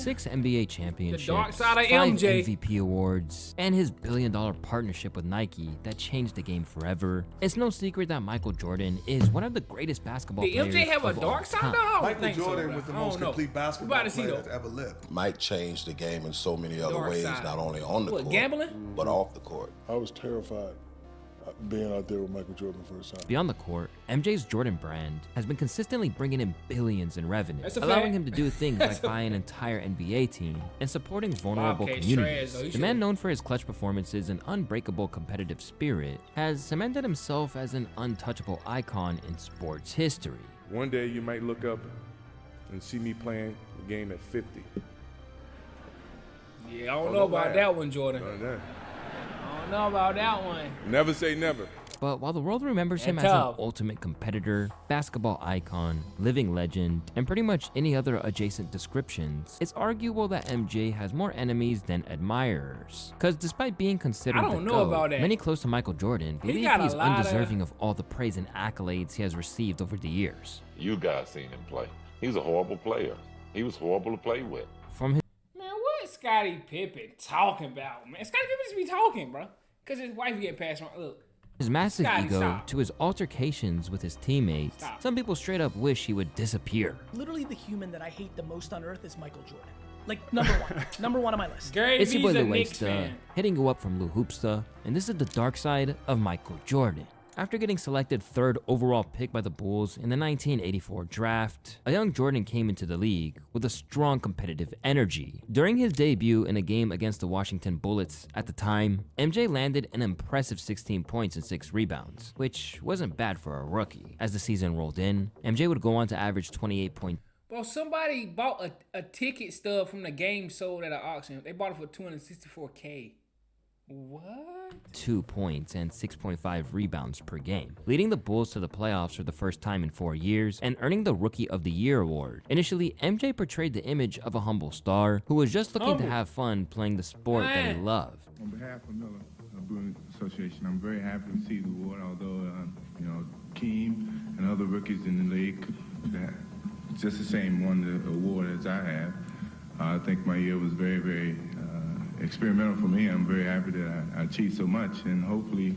6 NBA championships, The dark side of 5 MJ. MVP awards, and his billion-dollar partnership with Nike that changed the game forever, it's no secret that Michael Jordan is one of the greatest basketball Did players MJ have a of all dark side time. though? I don't Michael think Jordan so, was the I don't most know. complete We basketball about to see player though. that's ever lived. Mike changed the game in so many other Dark ways, side. not only on the What, court, gambling? but off the court. I was terrified being out there with Michael Jordan the first time. Beyond the court, MJ's Jordan brand has been consistently bringing in billions in revenue, That's a allowing fact. him to do things like buy an entire NBA team and supporting vulnerable Bobcat's communities. trash, though. He The man should- known for his clutch performances and unbreakable competitive spirit has cemented himself as an untouchable icon in sports history. One day you might look up and see me playing the game at 50. Yeah, I don't know about that one, Jordan. None of that. I don't know about that one. Never say never. But while the world remembers him as tough. an ultimate competitor, basketball icon, living legend, and pretty much any other adjacent descriptions, it's arguable that MJ has more enemies than admirers. Cause despite being considered I don't the know GOAT, about that. many close to Michael Jordan believe got a he's lot of- undeserving of all the praise and accolades he has received over the years. You guys seen him play. He was a horrible player. He was horrible to play with. From his Man, what Scottie Pippen talking about, man? Scottie Pippen just be talking, bro. Cause his wife get passed around. Look, massive Scottie, ego stop. to his altercations with his teammates, Stop. some people straight up wish he would disappear. Literally the human that I hate the most on earth is Michael Jordan. Like, number one. Number one on my list. Gary It's your V's boy a Lou Knicks Waysta, fan. hitting you up from Lou Hoopsta, and this is the dark side of Michael Jordan. After getting selected 3rd overall pick by the Bulls in the 1984 draft, a young Jordan came into the league with a strong competitive energy. During his debut in a game against the Washington Bullets at the time, MJ landed an impressive 16 points and 6 rebounds, which wasn't bad for a rookie. As the season rolled in, MJ would go on to average 28 points. Bro, somebody bought a ticket stub from the game sold at an auction. They bought it for $264K. What? 2 points and 6.5 rebounds per game, leading the Bulls to the playoffs for the first time in 4 years and earning the Rookie of the Year award. Initially, MJ portrayed the image of a humble star who was just looking to Humble. have fun playing the sport that he Man. loved. On behalf of Miller Brewing Association, I'm very happy to receive the award, although, Keem and other rookies in the league that just the same won the award as I have. I think my year was very, very experimental for me. I'm very happy that I achieved so much, and hopefully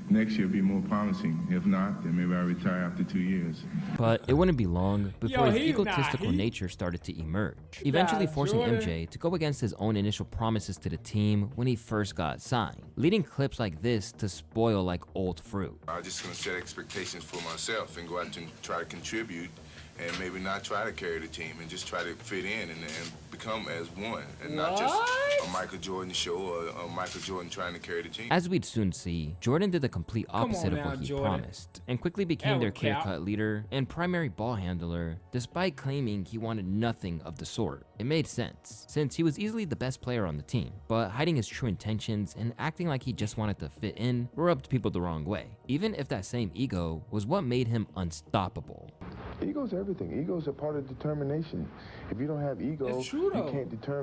next year will be more promising. If not, then maybe I'll retire after 2 years. But it wouldn't be long before his he's egotistical not- nature started to emerge, eventually forcing Jordan. MJ to go against his own initial promises to the team when he first got signed, leading clips like this to spoil like old fruit. I'm just going to set expectations for myself and go out and try to contribute and maybe not try to carry the team and just try to fit in and become as one and not just a Michael Jordan show or a Michael Jordan trying to carry the team. As we'd soon see, Jordan did the complete opposite of now, what he Jordan. promised, and quickly became That their would count. clear-cut leader and primary ball handler, despite claiming he wanted nothing of the sort. It made sense, since he was easily the best player on the team, but hiding his true intentions and acting like he just wanted to fit in rubbed people the wrong way, even if that same ego was what made him unstoppable. Ego's everything. Ego's a part of determination. If you don't have ego, That's true, though.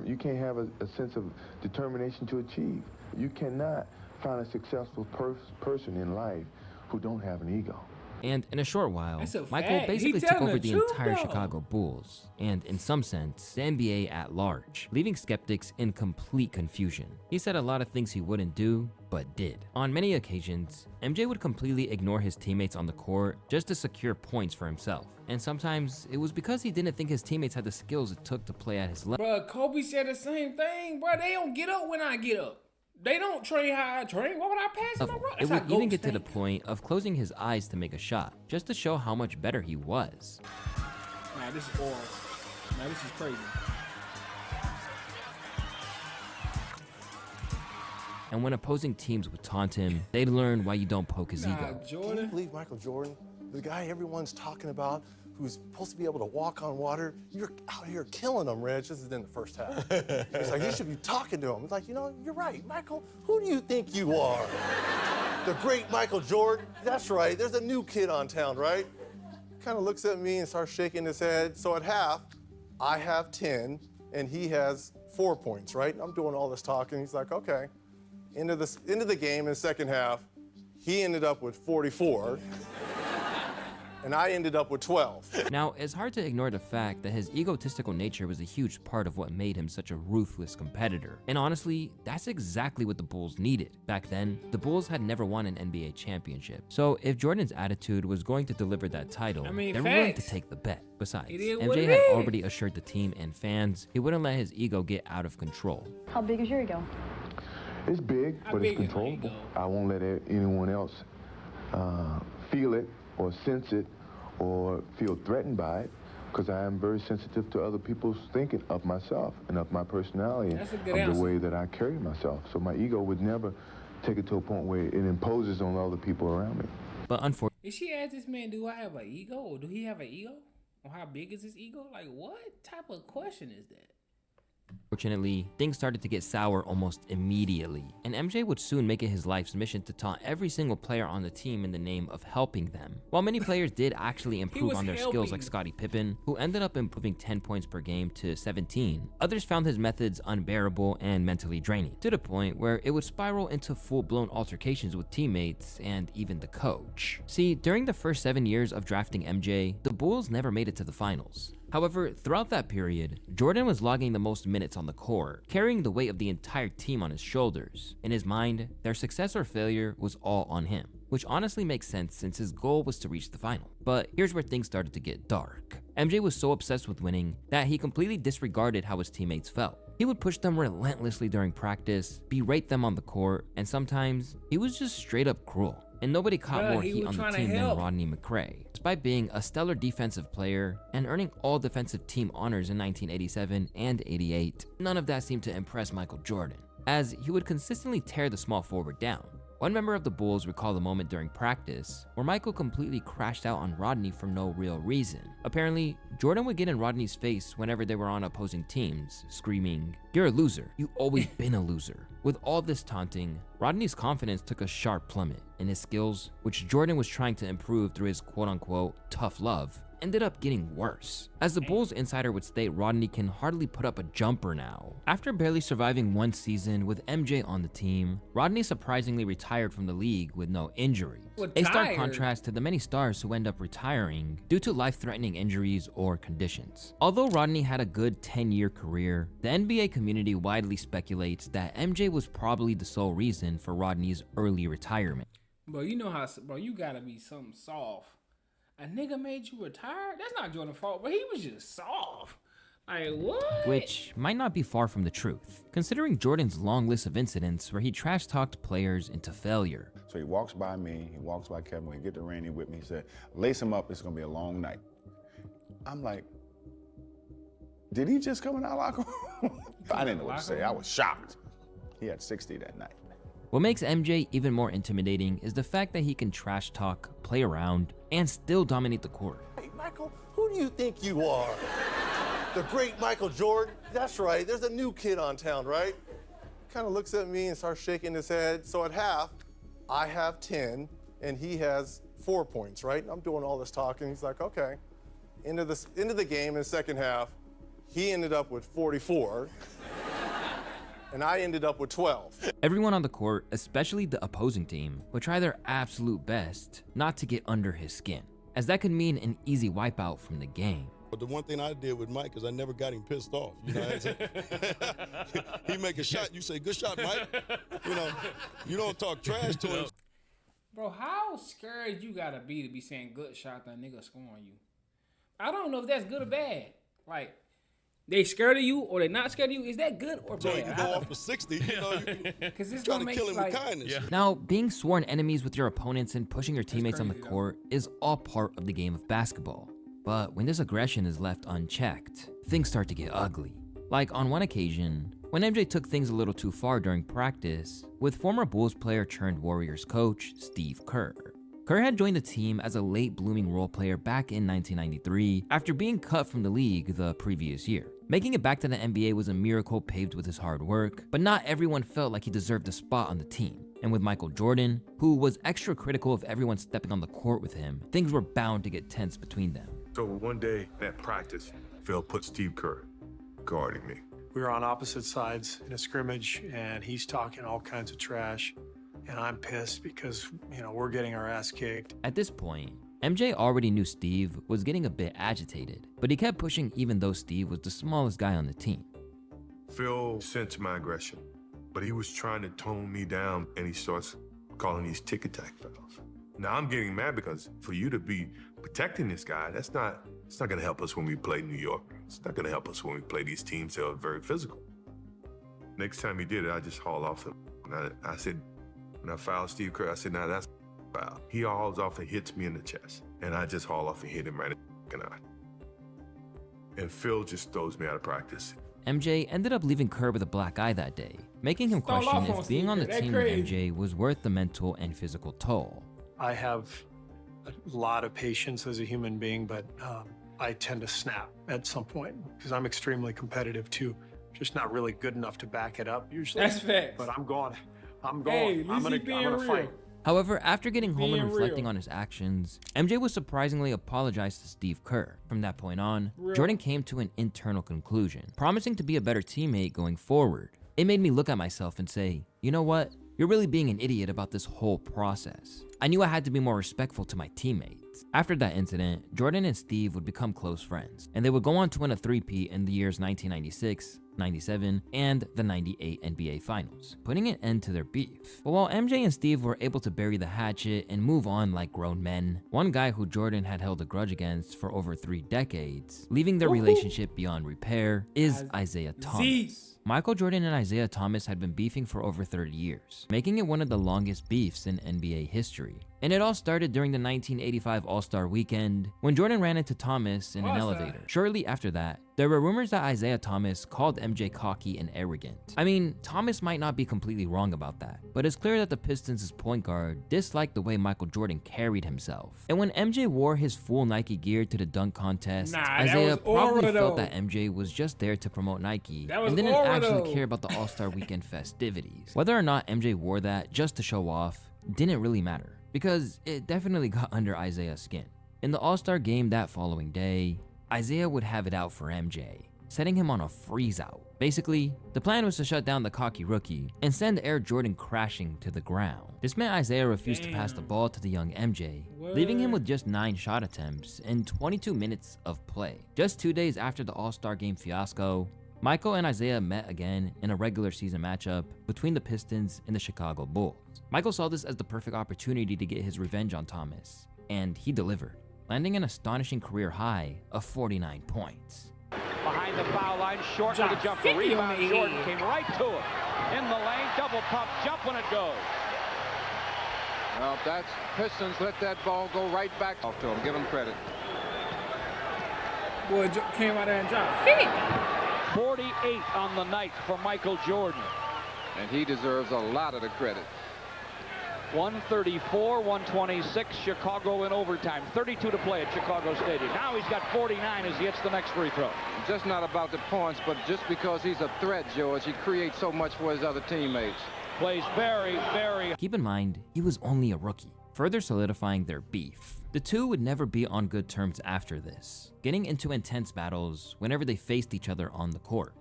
you can't have a sense of determination to achieve. You cannot find a successful person in life who don't have an ego. And in a short while, That's a Michael fact. He basically took telling over the the truth, entire though. Chicago Bulls, and in some sense, the NBA at large, leaving skeptics in complete confusion. He said a lot of things he wouldn't do, but did. On many occasions, MJ would completely ignore his teammates on the court just to secure points for himself. And sometimes, it was because he didn't think his teammates had the skills it took to play at his level. Bro, Kobe said the same thing. Bro, they don't get up when I get up. They don't train how I train. Why would I pass him around? It would even get to the point of closing his eyes to make a shot, just to show how much better he was. Nah, this is oral. Nah, this is crazy. And when opposing teams would taunt him, they'd learn why you don't poke his Nah, ego. Can you Jordan. believe Michael Jordan, the guy everyone's talking about, who's supposed to be able to walk on water? You're out here killing him, Reg. This is in the first half. It's like, you should be talking to him. It's like, you're right, Michael. Who do you think you are? The great Michael Jordan? That's right. There's a new kid on town, right? Kind of looks at me and starts shaking his head. So at half, I have 10, and he has 4 points, right? I'm doing all this talking. He's like, okay. Into the game in the second half, he ended up with 44. and I ended up with 12. Now, it's hard to ignore the fact that his egotistical nature was a huge part of what made him such a ruthless competitor. And honestly, that's exactly what the Bulls needed. Back then, the Bulls had never won an NBA championship. So if Jordan's attitude was going to deliver that title, they're willing to take the bet. Besides, MJ had already assured the team and fans he wouldn't let his ego get out of control. How big is your ego? It's big, but it's controllable. I won't let anyone else feel it or sense it or feel threatened by it, because I am very sensitive to other people's thinking of myself and of my personality and of the way that I carry myself. So my ego would never take it to a point where it imposes on other people around me. But unfortunately, If she asked this man, do I have an ego, or do he have an ego? Or how big is his ego? Like, what type of question is that? Fortunately, things started to get sour almost immediately, and MJ would soon make it his life's mission to taunt every single player on the team in the name of helping them. While many players did actually improve on their skills, like Scottie Pippen, who ended up improving 10 points per game to 17, others found his methods unbearable and mentally draining, to the point where it would spiral into full-blown altercations with teammates and even the coach. See, during the first 7 years of drafting MJ, the Bulls never made it to the finals. However, throughout that period, Jordan was logging the most minutes on the court, carrying the weight of the entire team on his shoulders. In his mind, their success or failure was all on him, which honestly makes sense since his goal was to reach the final. But here's where things started to get dark. MJ was so obsessed with winning that he completely disregarded how his teammates felt. He would push them relentlessly during practice, berate them on the court, and sometimes he was just straight up cruel. And nobody caught more heat on the team than Rodney McRae. Despite being a stellar defensive player and earning all defensive team honors in 1987 and 88, none of that seemed to impress Michael Jordan, as he would consistently tear the small forward down. One member of the Bulls recalled a moment during practice where Michael completely crashed out on Rodney for no real reason. Apparently, Jordan would get in Rodney's face whenever they were on opposing teams, screaming, "You're a loser. You've always been a loser." With all this taunting, Rodney's confidence took a sharp plummet, and his skills, which Jordan was trying to improve through his quote-unquote tough love, ended up getting worse. As the Bulls insider would state, Rodney can hardly put up a jumper now. After barely surviving one season with MJ on the team, Rodney surprisingly retired from the league with no injuries. A stark contrast to the many stars who end up retiring due to life-threatening injuries or conditions. Although Rodney had a good 10-year career, the NBA community widely speculates that MJ was probably the sole reason for Rodney's early retirement. Bro, you know how, bro, you gotta be something soft. A nigga made you retire? That's not Jordan's fault, but he was just soft. Like, what? Which might not be far from the truth, considering Jordan's long list of incidents where he trash-talked players into failure. So he walks by me, he walks by Kevin, when he get to Randy with me, he said, lace him up, it's gonna be a long night. I'm like, did he just come in our locker room? I didn't know what to say, I was shocked. He had 60 that night. What makes MJ even more intimidating is the fact that he can trash talk, play around, and still dominate the court. Hey, Michael, who do you think you are? The great Michael Jordan? That's right, there's a new kid on town, right? Kind of looks at me and starts shaking his head. So at half, I have 10, and he has 4 points, right? I'm doing all this talking. He's like, okay. Into the game in the second half, he ended up with 44. And I ended up with 12. Everyone on the court, especially the opposing team, would try their absolute best not to get under his skin, as that could mean an easy wipeout from the game. But the one thing I did with Mike is I never got him pissed off. You know, he make a shot, you say, good shot, Mike. You know, you don't talk trash to him. Bro, how scared you gotta be to be saying good shot that nigga scoring you? I don't know if that's good or bad. Like, they scared of you or they not scared of you? Is that good or bad? So you can go off for 60, you know, you can try to kill him with kindness. Yeah. Now, being sworn enemies with your opponents and pushing your teammates on the court is all part of the game of basketball. But when this aggression is left unchecked, things start to get ugly. Like on one occasion, when MJ took things a little too far during practice with former Bulls player turned Warriors coach, Steve Kerr. Kerr had joined the team as a late blooming role player back in 1993 after being cut from the league the previous year. Making it back to the NBA was a miracle paved with his hard work, but not everyone felt like he deserved a spot on the team. And with Michael Jordan, who was extra critical of everyone stepping on the court with him, things were bound to get tense between them. So one day at practice, Phil put Steve Kerr guarding me. We were on opposite sides in a scrimmage, and he's talking all kinds of trash. And I'm pissed because, you know, we're getting our ass kicked. At this point, MJ already knew Steve was getting a bit agitated, but he kept pushing even though Steve was the smallest guy on the team. Phil sensed my aggression, but he was trying to tone me down, and he starts calling these tick-attack fouls. Now I'm getting mad because for you to be protecting this guy, it's not gonna help us when we play New York. It's not gonna help us when we play these teams that are very physical. Next time he did it, I just hauled off him. And I said, when I fouled Steve Kerr, I said, now that's a foul. He hauls off and hits me in the chest, and I just haul off and hit him right in the eye. And Phil just throws me out of practice. MJ ended up leaving Kerr with a black eye that day, making him question if being on the team with MJ was worth the mental and physical toll. I have a lot of patience as a human being, but I tend to snap at some point because I'm extremely competitive too. Just not really good enough to back it up usually. That's facts. But I'm going. Hey, I'm gonna fight. However, after getting home and reflecting on his actions, MJ would surprisingly apologize to Steve Kerr. From that point on, Jordan came to an internal conclusion, promising to be a better teammate going forward. It made me look at myself and say, you know what? You're really being an idiot about this whole process. I knew I had to be more respectful to my teammates. After that incident, Jordan and Steve would become close friends, and they would go on to win a three-peat in the years 1996, 97, and the 98 NBA Finals, putting an end to their beef. But while MJ and Steve were able to bury the hatchet and move on like grown men, one guy who Jordan had held a grudge against for over 3 decades, leaving their relationship beyond repair, is Isiah Thomas. Michael Jordan and Isiah Thomas had been beefing for over 30 years, making it one of the longest beefs in NBA history. And it all started during the 1985 All-Star Weekend when Jordan ran into Thomas in an elevator. Shortly after that, there were rumors that Isiah Thomas called MJ cocky and arrogant. I mean, Thomas might not be completely wrong about that, but it's clear that the Pistons' point guard disliked the way Michael Jordan carried himself. And when MJ wore his full Nike gear to the dunk contest, Isiah probably felt that MJ was just there to promote Nike and didn't actually care about the All-Star Weekend festivities. Whether or not MJ wore that just to show off didn't really matter, because it definitely got under Isiah's skin. In the All-Star game that following day, Isiah would have it out for MJ, setting him on a freeze-out. Basically, the plan was to shut down the cocky rookie and send Air Jordan crashing to the ground. This meant Isiah refused to pass the ball to the young MJ, leaving him with just 9 shot attempts in 22 minutes of play. Just 2 days after the All-Star game fiasco, Michael and Isiah met again in a regular season matchup between the Pistons and the Chicago Bulls. Michael saw this as the perfect opportunity to get his revenge on Thomas, and he delivered, landing an astonishing career high of 49 points. Behind the foul line, short with a jumper, rebound, Jordan came right to him. In the lane, double pump, jump when it goes. Well, that's Pistons let that ball go right back off to him. Give him credit. Boy, came out there and dropped 50. 48 on the night for Michael Jordan. And he deserves a lot of the credit. 134, 126, Chicago in overtime. 32 to play at Chicago Stadium. Now he's got 49 as he hits the next free throw. Just not about the points, but just because he's a threat, George, he creates so much for his other teammates. Plays very, very... Keep in mind, he was only a rookie, further solidifying their beef. The two would never be on good terms after this, getting into intense battles whenever they faced each other on the court.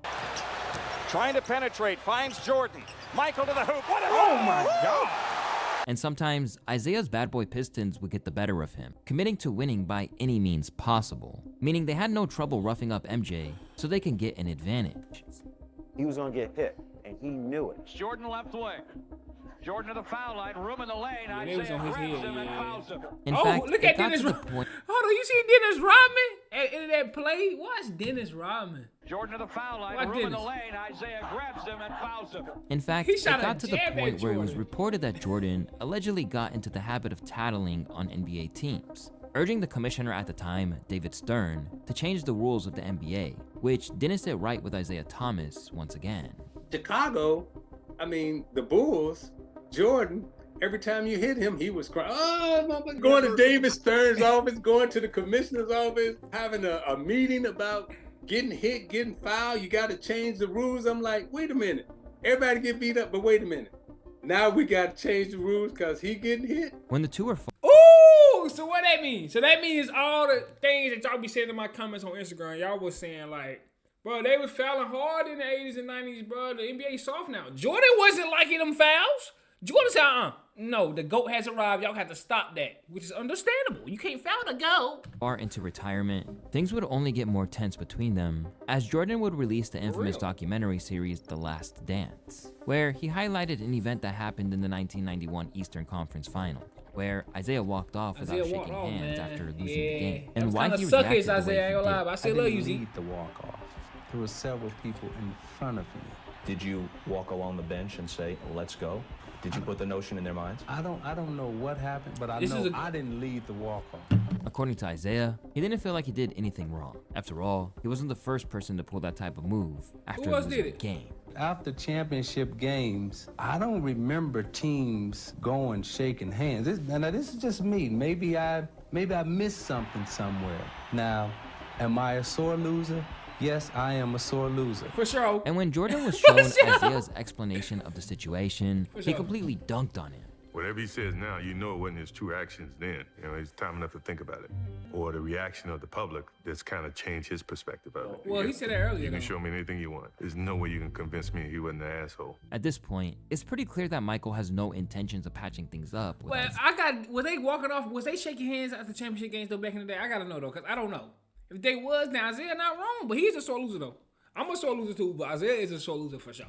Trying to penetrate, finds Jordan. Michael to the hoop. What a oh my God! And sometimes, Isiah's bad boy Pistons would get the better of him, committing to winning by any means possible, meaning they had no trouble roughing up MJ so they can get an advantage. He was going to get hit, and he knew it. Jordan left wing. Jordan to the foul line, room in the lane. Isiah grabs him and fouls him. In fact, look at Dennis Rodman. Hold on, you see Dennis Rodman in that play? Watch Dennis Rodman. Jordan to the foul line, room in the lane. Isiah grabs him and fouls him. In fact, it got to the point where it was reported that Jordan allegedly got into the habit of tattling on NBA teams, urging the commissioner at the time, David Stern, to change the rules of the NBA, which didn't sit right with Isiah Thomas once again. Chicago, I mean, the Bulls, Jordan, every time you hit him, he was crying. Oh, going to David Stern's office, going to the commissioner's office, having a meeting about getting hit, getting fouled. You got to change the rules. I'm like, wait a minute. Everybody get beat up, but wait a minute. Now we got to change the rules because he getting hit. When the two are ooh, so what that means? So that means all the things that y'all be saying in my comments on Instagram, y'all was saying like, bro, they was fouling hard in the 80s and 90s, bro. The NBA soft now. Jordan wasn't liking them fouls. Jordan said, No, the GOAT has arrived. Y'all have to stop that, which is understandable. You can't foul the GOAT. Far into retirement, things would only get more tense between them as Jordan would release the infamous documentary series The Last Dance, where he highlighted an event that happened in the 1991 Eastern Conference Final, where Isiah walked off without shaking hands after losing the game. And why he reacted the way he did. I still love you, Z. Lead the walk-off. There were several people in front of me. Did you walk along the bench and say, let's go? Did you put the notion in their minds? I don't know what happened, but I know I didn't lead the walk-off. According to Isiah, he didn't feel like he did anything wrong. After all, he wasn't the first person to pull that type of move after losing the game. After championship games, I don't remember teams going shaking hands. This is just me. Maybe I missed something somewhere. Now, am I a sore loser? Yes, I am a sore loser. For sure. And when Jordan was shown Isiah's explanation of the situation, he completely dunked on him. Whatever he says now, you know it wasn't his true actions then. You know, it's time enough to think about it. Or the reaction of the public that's kind of changed his perspective of it. Well, he said that earlier. You can show me anything you want. There's no way you can convince me he wasn't an asshole. At this point, it's pretty clear that Michael has no intentions of patching things up. Well, was they walking off? Was they shaking hands after championship games though back in the day? I gotta know though, because I don't know. If they was, now Isiah not wrong, but he's a sore loser though. I'm a sore loser too, but Isiah is a sore loser for sure.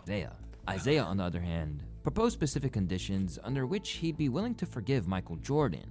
Isiah, on the other hand, proposed specific conditions under which he'd be willing to forgive Michael Jordan.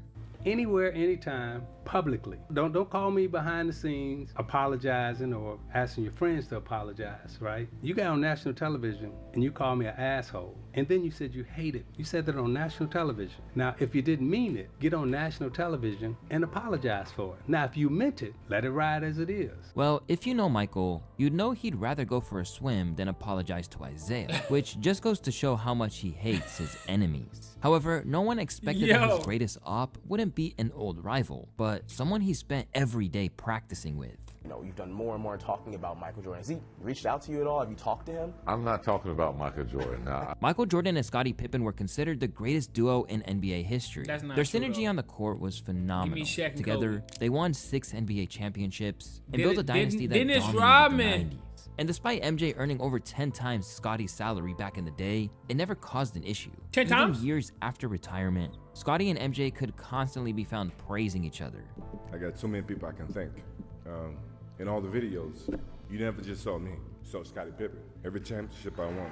Anywhere, anytime, publicly. Don't call me behind the scenes apologizing or asking your friends to apologize, right? You got on national television and you called me an asshole. And then you said you hate it. You said that on national television. Now, if you didn't mean it, get on national television and apologize for it. Now, if you meant it, let it ride as it is. Well, if you know Michael, you'd know he'd rather go for a swim than apologize to Isiah, which just goes to show how much he hates his enemies. However, no one expected that his greatest op wouldn't be an old rival, but someone he spent every day practicing with. You know, you've done more and more talking about Michael Jordan. Has he reached out to you at all? Have you talked to him? I'm not talking about Michael Jordan, nah. Michael Jordan and Scottie Pippen were considered the greatest duo in NBA history. That's not Their true, synergy though. on the court was phenomenal. Give me Shaq and Together, Kobe. they won 6 NBA championships and built a dynasty that Dennis dominated Rodman. the 90s. And despite MJ earning over 10 times Scottie's salary back in the day, it never caused an issue. 10 Even times? years after retirement, Scottie and MJ could constantly be found praising each other. I got so many people I can thank. In all the videos, you never just saw me. You saw Scottie Pippen. Every championship I won.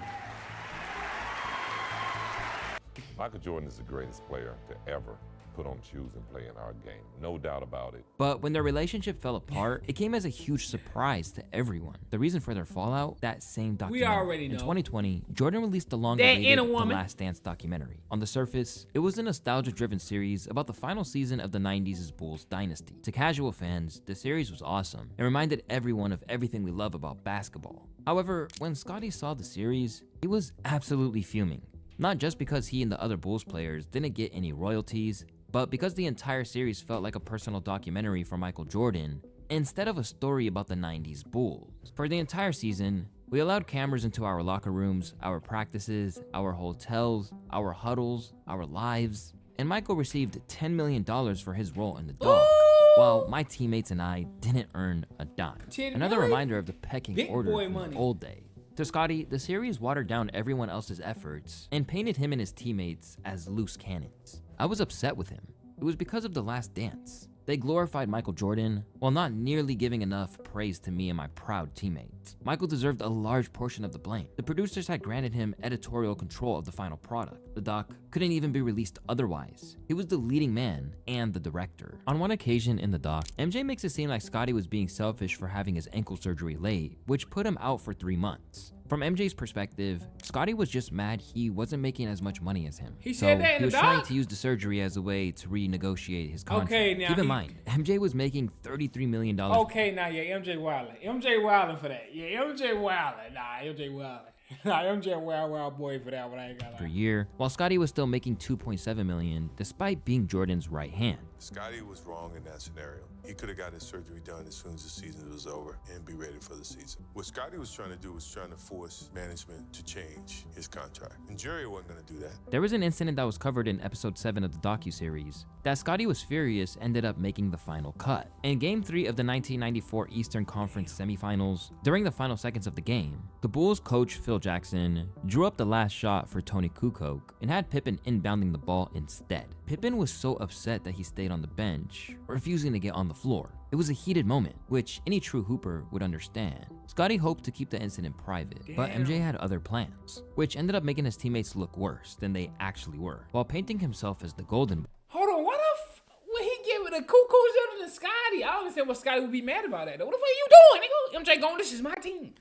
Michael Jordan is the greatest player to ever put on shoes and play in our game. No doubt about it. But when their relationship fell apart, it came as a huge surprise to everyone. The reason for their fallout? That same documentary. We already know. In 2020, Jordan released the long-awaited The woman. Last Dance documentary. On the surface, it was a nostalgia-driven series about the final season of the 90s Bulls dynasty. To casual fans, the series was awesome and reminded everyone of everything we love about basketball. However, when Scottie saw the series, he was absolutely fuming. Not just because he and the other Bulls players didn't get any royalties, but because the entire series felt like a personal documentary for Michael Jordan, instead of a story about the 90s Bulls. For the entire season, we allowed cameras into our locker rooms, our practices, our hotels, our huddles, our lives, and Michael received $10 million for his role in the dog, while my teammates and I didn't earn a dime. Another reminder of the pecking order from the old days. To Scottie, the series watered down everyone else's efforts and painted him and his teammates as loose cannons. I was upset with him. It was because of The Last Dance. They glorified Michael Jordan while not nearly giving enough praise to me and my proud teammates. Michael deserved a large portion of the blame. The producers had granted him editorial control of the final product. The doc couldn't even be released otherwise. He was the leading man and the director. On one occasion in the doc, MJ makes it seem like Scottie was being selfish for having his ankle surgery late, which put him out for 3 months. From MJ's perspective, Scottie was just mad he wasn't making as much money as him. He said that in he was the trying doc? to use the surgery as a way to renegotiate his contract. Okay, now Keep in mind, MJ was making $33 million. Okay, now MJ wildin'. MJ wildin' for that. Yeah, MJ wildin'. Nah, MJ wildin'. Nah, MJ wild boy for that one. I ain't gonna lie. per year, while Scottie was still making $2.7 million despite being Jordan's right hand. Scottie was wrong in that scenario. He could have got his surgery done as soon as the season was over and be ready for the season. What Scottie was trying to do was trying to force management to change change his contract. And Jerry wasn't going to do that. There was an incident that was covered in episode 7 of the docuseries that Scottie was furious ended up making the final cut. In Game 3 of the 1994 Eastern Conference semifinals, during the final seconds of the game, the Bulls coach Phil Jackson drew up the last shot for Tony Kukoc and had Pippen inbounding the ball instead. Pippen was so upset that he stayed on the bench, refusing to get on the floor. It was a heated moment, which any true hooper would understand. Scottie hoped to keep the incident private, but MJ had other plans, which ended up making his teammates look worse than they actually were, while painting himself as the golden boy. Hold on, what if when he gave it a Kukoc to Scottie? I don't understand what Scottie would be mad about that though. What the fuck are you doing, nigga? MJ going, this is my team.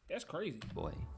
That's crazy.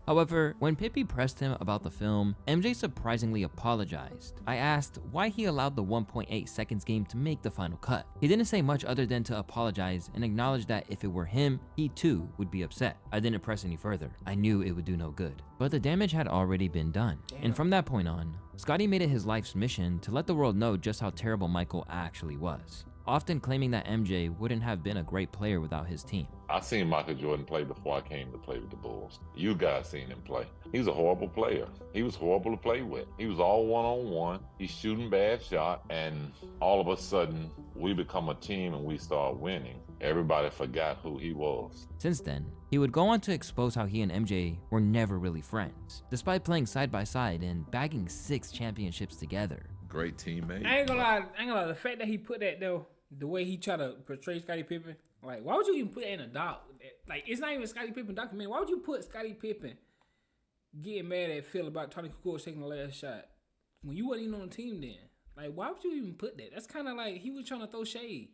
However, when Pippi pressed him about the film, MJ surprisingly apologized. I asked why he allowed the 1.8 seconds game to make the final cut. He didn't say much other than to apologize and acknowledge that if it were him, he too would be upset. I didn't press any further. I knew it would do no good. But the damage had already been done. And from that point on, Scottie made it his life's mission to let the world know just how terrible Michael actually was, often claiming that MJ wouldn't have been a great player without his team. I seen Michael Jordan play before I came to play with the Bulls. You guys seen him play. He's a horrible player. He was horrible to play with. He was all one-on-one. He's shooting bad shot, and all of a sudden, we become a team and we start winning. Everybody forgot who he was. Since then, he would go on to expose how he and MJ were never really friends, despite playing side by side and bagging 6 championships together. Great teammate. I ain't gonna lie, the fact that he put that though, the way he tried to portray Scottie Pippen, like, why would you even put that in a doc? Like, it's not even a Scottie Pippen documentary. Why would you put Scottie Pippen getting mad at Phil about Tony Kukoc taking the last shot when you wasn't even on the team then? Like, why would you even put that? That's kind of like he was trying to throw shade.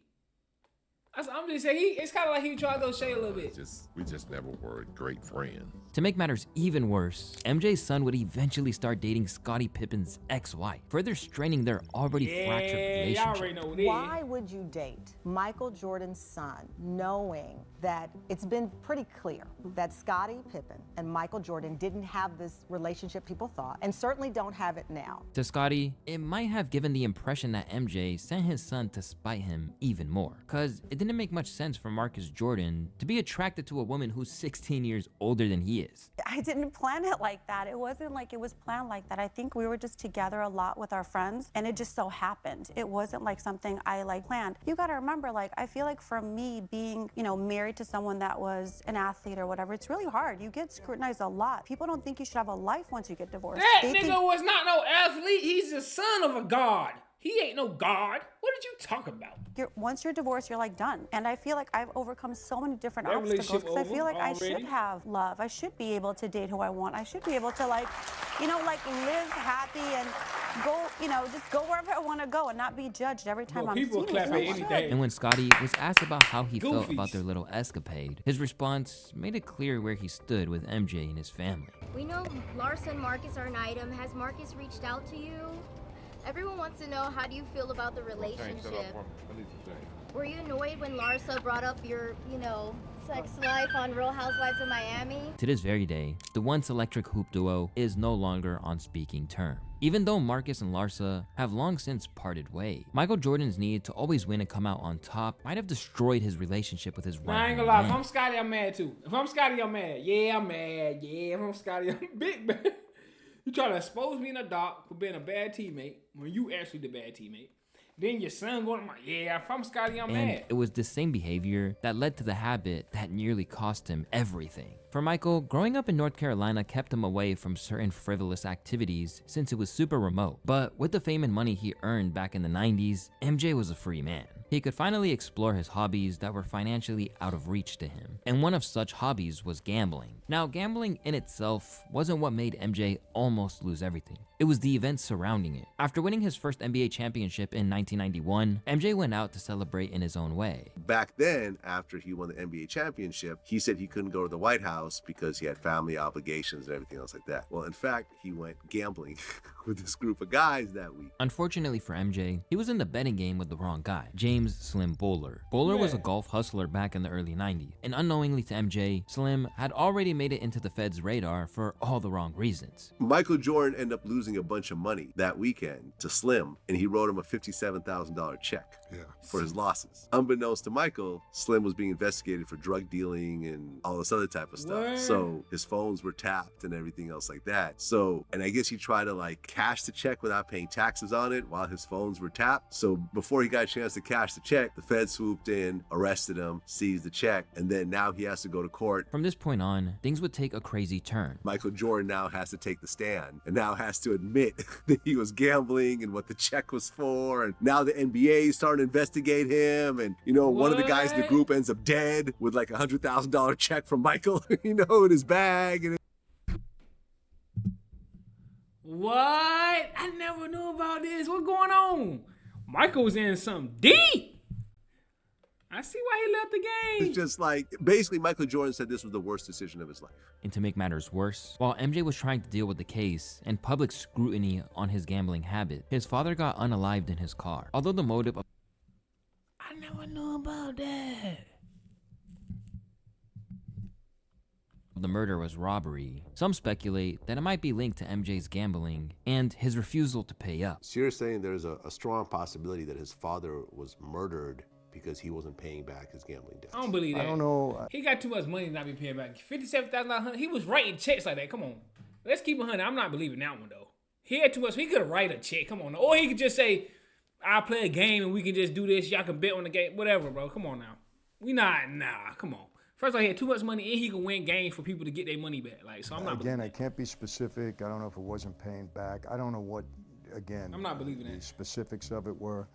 I'm just saying, it's kind of like he was trying to throw shade a little bit. We just never were great friends. To make matters even worse, MJ's son would eventually start dating Scottie Pippen's ex-wife, further straining their already fractured relationship. Y'all already know this. Why would you date Michael Jordan's son knowing that it's been pretty clear that Scottie Pippen and Michael Jordan didn't have this relationship people thought, and certainly don't have it now? To Scottie, it might have given the impression that MJ sent his son to spite him even more, cause it didn't make much sense for Marcus Jordan to be attracted to a woman who's 16 years older than he is. I didn't plan it like that. It wasn't like it was planned like that. I think we were just together a lot with our friends, and it just so happened. It wasn't like something I planned. You gotta remember, I feel like for me being, married to someone that was an athlete or whatever, it's really hard. You get scrutinized a lot. People don't think you should have a life once you get divorced. That nigga was not no athlete. He's the son of a god. He ain't no god. What did you talk about? Once you're divorced, you're done. And I feel like I've overcome so many different obstacles because I feel like I should have love. I should be able to date who I want. I should be able to live happy and go, just go wherever I want to go and not be judged every time I'm people seeing clap at someone. anything. And when Scottie was asked about how he felt about their little escapade, his response made it clear where he stood with MJ and his family. We know Larsa and Marcus are an item. Has Marcus reached out to you? Everyone wants to know, how do you feel about the relationship? Were you annoyed when Larsa brought up your, sex life on Real Housewives of Miami? To this very day, the once electric hoop duo is no longer on speaking terms. Even though Marcus and Larsa have long since parted ways, Michael Jordan's need to always win and come out on top might have destroyed his relationship with his rival. I ain't gonna lie, if I'm Scottie, I'm mad too. If I'm Scottie, I'm mad. Yeah, I'm mad. Yeah, if I'm Scottie, I'm big mad. You try to expose me in the dock for being a bad teammate when you actually the bad teammate. Then your son going, yeah, if I'm Scottie, I'm mad. It was this same behavior that led to the habit that nearly cost him everything. For Michael, growing up in North Carolina kept him away from certain frivolous activities since it was super remote. But with the fame and money he earned back in the 90s, MJ was a free man. He could finally explore his hobbies that were financially out of reach to him. And one of such hobbies was gambling. Now, gambling in itself wasn't what made MJ almost lose everything. It was the events surrounding it. After winning his first NBA championship in 1991, MJ went out to celebrate in his own way. Back then, after he won the NBA championship, he said he couldn't go to the White House because he had family obligations and everything else like that. Well, in fact, he went gambling with this group of guys that week. Unfortunately for MJ, he was in the betting game with the wrong guy, James James "Slim" Bowler. Bowler was a golf hustler back in the early 90s, and unknowingly to MJ, Slim had already made it into the Fed's radar for all the wrong reasons. Michael Jordan ended up losing a bunch of money that weekend to Slim, and he wrote him a $57,000 check for his losses. Unbeknownst to Michael, Slim was being investigated for drug dealing and all this other type of stuff. What? So his phones were tapped and everything else like that. So, and I guess he tried to like cash the check without paying taxes on it while his phones were tapped. So before he got a chance to cash the check, the Fed swooped in, arrested him, seized the check, and then now he has to go to court. From this point on, things would take a crazy turn. Michael Jordan now has to take the stand and now has to admit that he was gambling and what the check was for. And now the NBA is starting to investigate him. And, you know, one of the guys in the group ends up dead with like $100,000 check from Michael, you know, in his bag. And What? I never knew about this. What's going on? Michael was in something deep. I see why he left the game. It's just like, basically Michael Jordan said this was the worst decision of his life. And to make matters worse, while MJ was trying to deal with the case and public scrutiny on his gambling habit, his father got unalived in his car. Although the motive of I never knew about that. the murder was robbery, some speculate that it might be linked to MJ's gambling and his refusal to pay up. So you're saying there's a strong possibility that his father was murdered because he wasn't paying back his gambling debts. I don't believe that. I don't know. He got too much money to not be paying back. $57,000. He was writing checks like that. Come on. Let's keep it 100. I'm not believing that one, though. He had too much. He could write a check. Come on. Or he could just say, I'll play a game and we can just do this. Y'all can bet on the game. Whatever, bro. Come on now. Come on. First of all, he had too much money and he could win games for people to get their money back. Like, so I'm not Again, I can't be specific. I don't know if it wasn't paying back. I don't know what, again, I'm not believing that. The specifics of it were,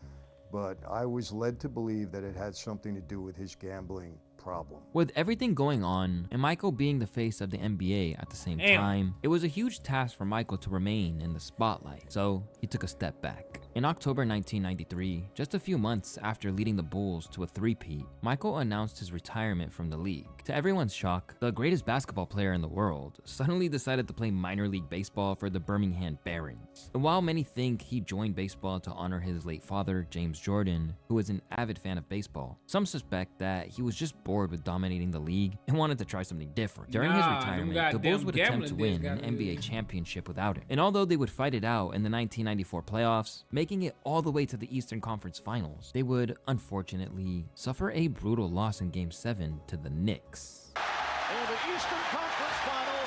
but I was led to believe that it had something to do with his gambling problem. With everything going on and Michael being the face of the NBA at the same time, it was a huge task for Michael to remain in the spotlight, so he took a step back. In October 1993, just a few months after leading the Bulls to a three-peat, Michael announced his retirement from the league. To everyone's shock, the greatest basketball player in the world suddenly decided to play minor league baseball for the Birmingham Barons. And while many think he joined baseball to honor his late father, James Jordan, who was an avid fan of baseball, some suspect that he was just bored with dominating the league and wanted to try something different. During his retirement, the Bulls would attempt to win an NBA championship without him. And although they would fight it out in the 1994 playoffs, making it all the way to the Eastern Conference Finals, they would unfortunately suffer a brutal loss in Game 7 to the Knicks. In the Eastern Conference Final,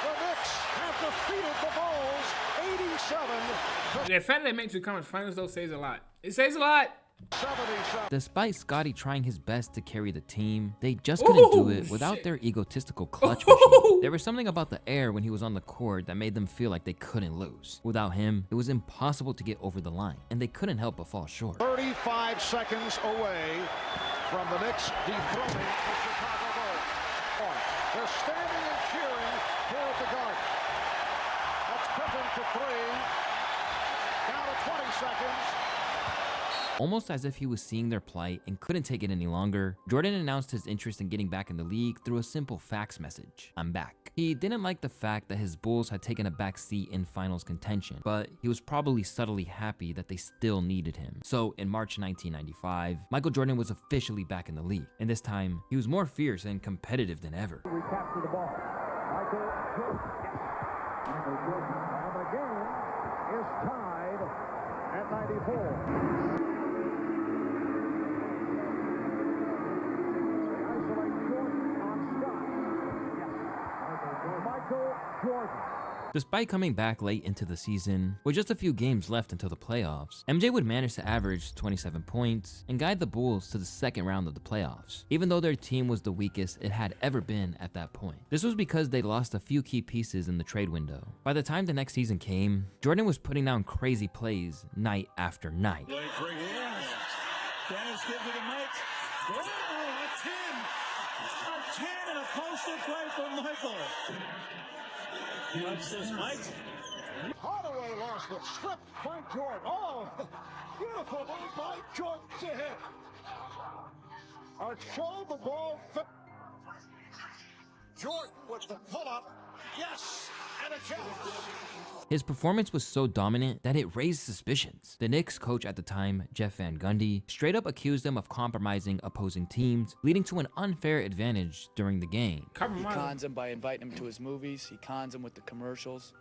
the Knicks have defeated the Bulls 87. The fact that they made it to the conference finals, though, says a lot. It says a lot. 77. Despite Scottie trying his best to carry the team, they just couldn't do it without their egotistical clutch machine. There was something about the air when he was on the court that made them feel like they couldn't lose. Without him, it was impossible to get over the line, and they couldn't help but fall short. 35 seconds away from the Knicks dethroning the Chicago Bulls. They're standing and cheering here at the Garden. That's Pippen for three. Down to 20 seconds. Almost as if he was seeing their plight and couldn't take it any longer, Jordan announced his interest in getting back in the league through a simple fax message: "I'm back." He didn't like the fact that his Bulls had taken a back seat in finals contention, but he was probably subtly happy that they still needed him. So in March 1995, Michael Jordan was officially back in the league, and this time he was more fierce and competitive than ever. Recapture the ball. Michael Jordan. Michael Jordan. And the game is tied at 94. Despite coming back late into the season, with just a few games left until the playoffs, MJ would manage to average 27 points and guide the Bulls to the second round of the playoffs, even though their team was the weakest it had ever been at that point. This was because they lost a few key pieces in the trade window. By the time the next season came, Jordan was putting down crazy plays night after night. Dennis gives it to Mike. Oh, a 10. A 10 and a posted play from Michael. Watch this, Mike. Hardaway lost the strip by Jordan. Oh, beautiful move by Jordan to hit. A show the ball. Jordan with the pull-up. Yes, His performance was so dominant that it raised suspicions. The Knicks coach at the time, Jeff Van Gundy, straight up accused him of compromising opposing teams, leading to an unfair advantage during the game. He cons him by inviting him to his movies. He cons him with the commercials.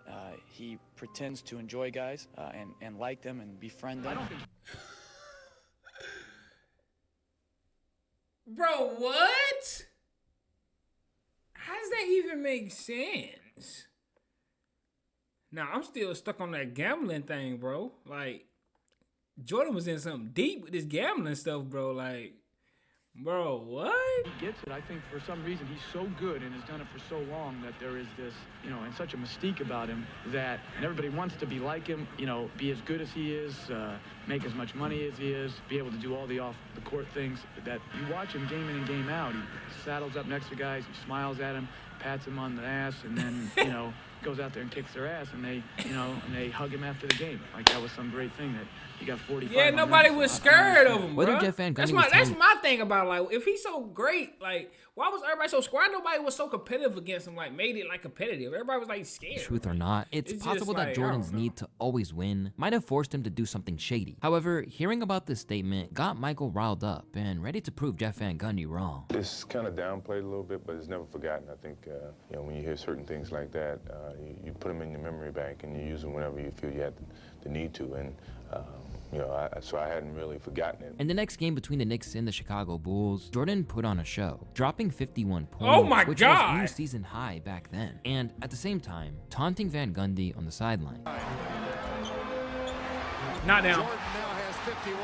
He pretends to enjoy guys and like them and befriend them. Bro, what? How does that even make sense? Now, I'm still stuck on that gambling thing, bro. Like, Jordan was in something deep with this gambling stuff, bro. Like, bro, what? He gets it. I think for some reason he's so good and has done it for so long that there is this, and such a mystique about him and everybody wants to be like him, be as good as he is, make as much money as he is, be able to do all the off-the-court things that you watch him game in and game out. He saddles up next to guys, he smiles at him, pats him on the ass, and then, goes out there and kicks their ass, and they hug him after the game. Like that was some great thing that he got 45. Yeah, nobody was scared of him, bro. Whether Jeff Van Gundy that's my thing about, like, if he's so great, like, why was everybody so scared? Nobody was so competitive against him, like, made it like competitive. Everybody was like scared. Truth or not, it's possible that Jordan's need to always win might have forced him to do something shady. However, hearing about this statement got Michael riled up and ready to prove Jeff Van Gundy wrong. It's kind of downplayed a little bit, but it's never forgotten. I think when you hear certain things like that, you put them in your memory bank and you use them whenever you feel you have the need to. And so I hadn't really forgotten it. In the next game between the Knicks and the Chicago Bulls, Jordan put on a show, dropping 51 points, oh my which God, was a new season high back then, and at the same time, taunting Van Gundy on the sideline. Not now. Jordan now has 51.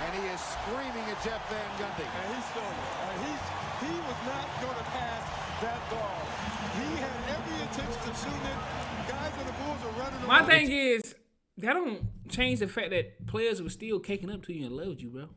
And he is screaming at Jeff Van Gundy. And he stole it. He was not going to pass that ball. He had every intention of shooting it. Guys on the Bulls are running around. My thing is, that don't change the fact that players were still caking up to you and loved you, bro.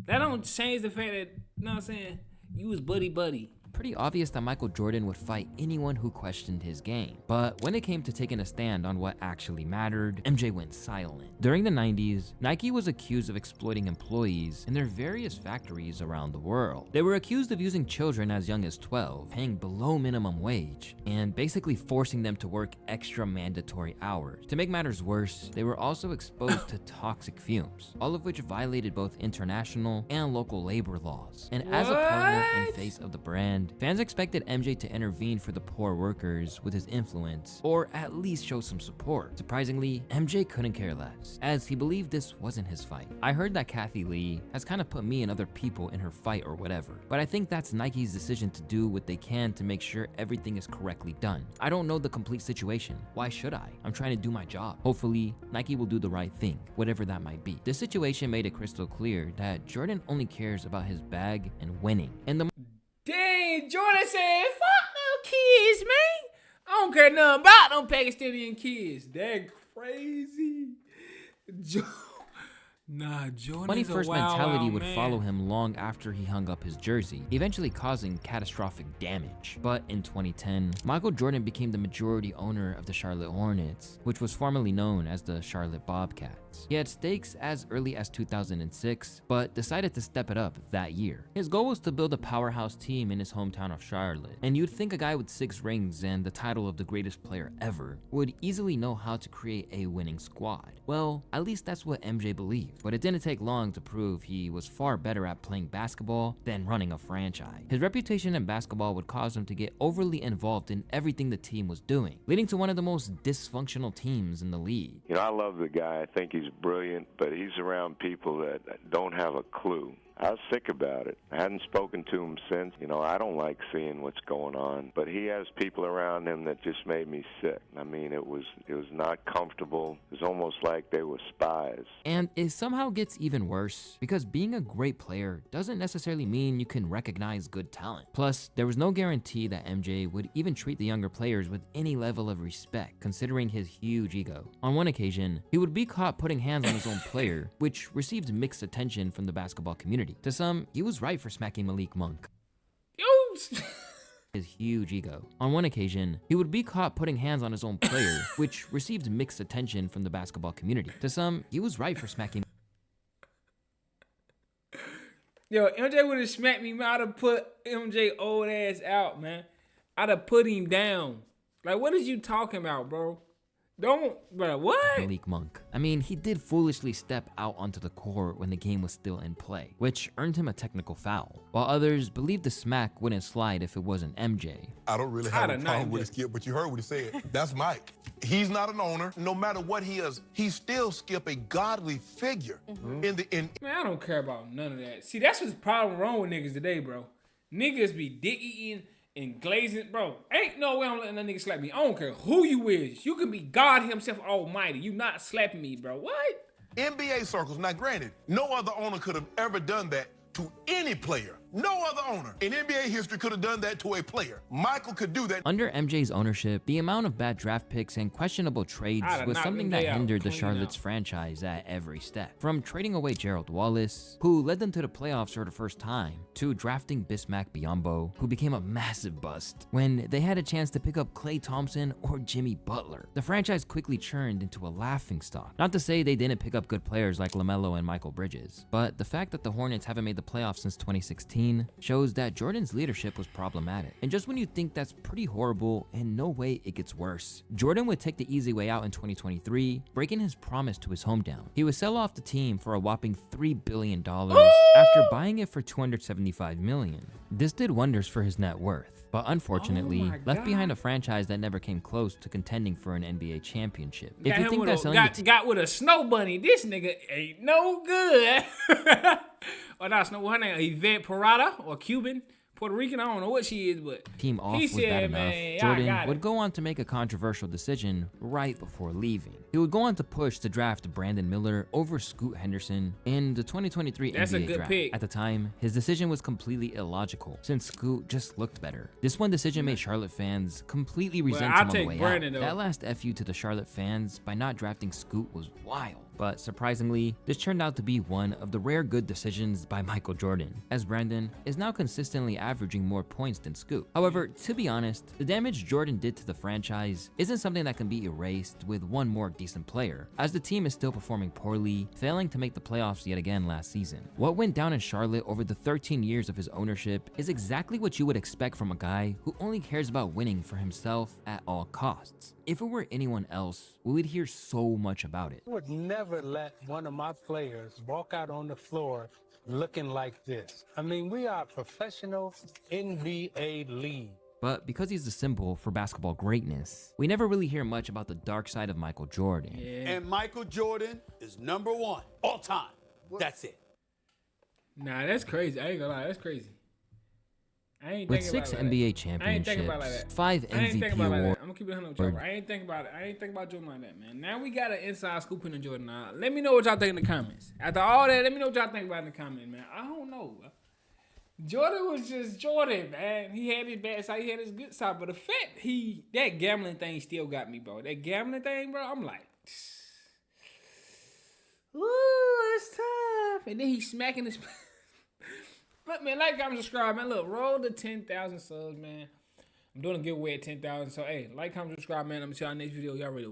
That don't change the fact that, you know what I'm saying, you was buddy-buddy. Pretty obvious that Michael Jordan would fight anyone who questioned his game. But when it came to taking a stand on what actually mattered, MJ went silent. During the 90s, Nike was accused of exploiting employees in their various factories around the world. They were accused of using children as young as 12, paying below minimum wage, and basically forcing them to work extra mandatory hours. To make matters worse, they were also exposed to toxic fumes, all of which violated both international and local labor laws. And as a partner and face of the brand, fans expected MJ to intervene for the poor workers with his influence, or at least show some support. Surprisingly, MJ couldn't care less, as he believed this wasn't his fight. I heard that Kathy Lee has kind of put me and other people in her fight or whatever, but I think that's Nike's decision to do what they can to make sure everything is correctly done. I don't know the complete situation. Why should I? I'm trying to do my job. Hopefully, Nike will do the right thing, whatever that might be. This situation made it crystal clear that Jordan only cares about his bag and winning. And the Dang, Jordan said, fuck no kids, man. I don't care nothing about them Pakistani kids. That crazy. Jordan. Money first mentality would follow him long after he hung up his jersey, eventually causing catastrophic damage. But in 2010, Michael Jordan became the majority owner of the Charlotte Hornets, which was formerly known as the Charlotte Bobcats. He had stakes as early as 2006, but decided to step it up that year. His goal was to build a powerhouse team in his hometown of Charlotte, and you'd think a guy with 6 rings and the title of the greatest player ever would easily know how to create a winning squad. Well, at least that's what MJ believed, but it didn't take long to prove he was far better at playing basketball than running a franchise. His reputation in basketball would cause him to get overly involved in everything the team was doing, leading to one of the most dysfunctional teams in the league. I love the guy. I think he's brilliant, but he's around people that don't have a clue. I was sick about it. I hadn't spoken to him since. I don't like seeing what's going on, but he has people around him that just made me sick. I mean, it was not comfortable. It was almost like they were spies. And it somehow gets even worse, because being a great player doesn't necessarily mean you can recognize good talent. Plus, there was no guarantee that MJ would even treat the younger players with any level of respect, considering his huge ego. On one occasion, he would be caught putting hands on his own player, which received mixed attention from the basketball community. To some, he was right for smacking Malik Monk. His huge ego. On one occasion, he would be caught putting hands on his own player, which received mixed attention from the basketball community. To some, he was right for smacking. Yo, MJ would have smacked me, man. I'd have put MJ old ass out, man. I'd have put him down. Like, what is you talking about, bro? Don't, bro, what? Malik Monk. I mean, he did foolishly step out onto the court when the game was still in play, which earned him a technical foul, while others believed the smack wouldn't slide if it wasn't MJ. I don't really have a problem with his skip, but you heard what he said. That's Mike. He's not an owner. No matter what he is, he still Skip a godly figure. Man, I don't care about none of that. See, that's what's problem wrong with niggas today, bro. Niggas be dick eating and glazing, bro. Ain't no way I'm letting that nigga slap me. I don't care who you is. You can be God himself almighty. You not slapping me, bro. What? NBA circles, now granted, no other owner could have ever done that to any player. No other owner in NBA history could have done that to a player. Michael could do that. Under MJ's ownership, the amount of bad draft picks and questionable trades was something that hindered the Charlotte's franchise at every step. From trading away Gerald Wallace, who led them to the playoffs for the first time, to drafting Bismack Biyombo, who became a massive bust when they had a chance to pick up Klay Thompson or Jimmy Butler. The franchise quickly churned into a laughingstock. Not to say they didn't pick up good players like LaMelo and Michael Bridges, but the fact that the Hornets haven't made the playoffs since 2016 shows that Jordan's leadership was problematic. And just when you think that's pretty horrible, in no way it gets worse. Jordan would take the easy way out in 2023, breaking his promise to his hometown. He would sell off the team for a whopping $3 billion after buying it for $275 million. This did wonders for his net worth, but unfortunately left behind a franchise that never came close to contending for an NBA championship. If you think that's got with a snow bunny, this nigga ain't no good. Or not snow, her name Yvette Parada or Cuban, Puerto Rican. I don't know what she is, but team off he was said, bad enough. Man, Jordan would go on to make a controversial decision right before leaving. He would go on to push to draft Brandon Miller over Scoot Henderson in the 2023 That's a NBA good draft. pick. At the time, his decision was completely illogical since Scoot just looked better. This one decision made Charlotte fans completely resent him on the way out. That last FU to the Charlotte fans by not drafting Scoot was wild. But surprisingly, this turned out to be one of the rare good decisions by Michael Jordan, as Brandon is now consistently averaging more points than Scoot. However, to be honest, the damage Jordan did to the franchise isn't something that can be erased with one more decent player, as the team is still performing poorly, failing to make the playoffs yet again last season. What went down in Charlotte over the 13 years of his ownership is exactly what you would expect from a guy who only cares about winning for himself at all costs. If it were anyone else, we would hear so much about it. I would never let one of my players walk out on the floor looking like this. I mean, we are a professional NBA league. But because he's the symbol for basketball greatness, we never really hear much about the dark side of Michael Jordan. And Michael Jordan is #1 all time. That's it. Nah, that's crazy. I ain't gonna lie, that's crazy. I ain't With thinking 6 about NBA like championships, 5 MVP awards. I'm gonna keep it 100 with y'all, bro. I ain't think about it. I ain't think about Jordan like that, man. Now we got an inside scoop in Jordan. Now, let me know what y'all think in the comments. After all that, let me know what y'all think about in the comments, man. I don't know, bro. Jordan was just Jordan, man. He had his bad side, he had his good side, but the fact that gambling thing still got me, bro. That gambling thing, bro, I'm like, ooh, it's tough. And then he's smacking his. Look, man, like, comment, subscribe, man. Look, roll to 10,000 subs, man. I'm doing a giveaway at 10,000. So, hey, like, comment, subscribe, man. I'm going to see y'all next video. Y'all ready?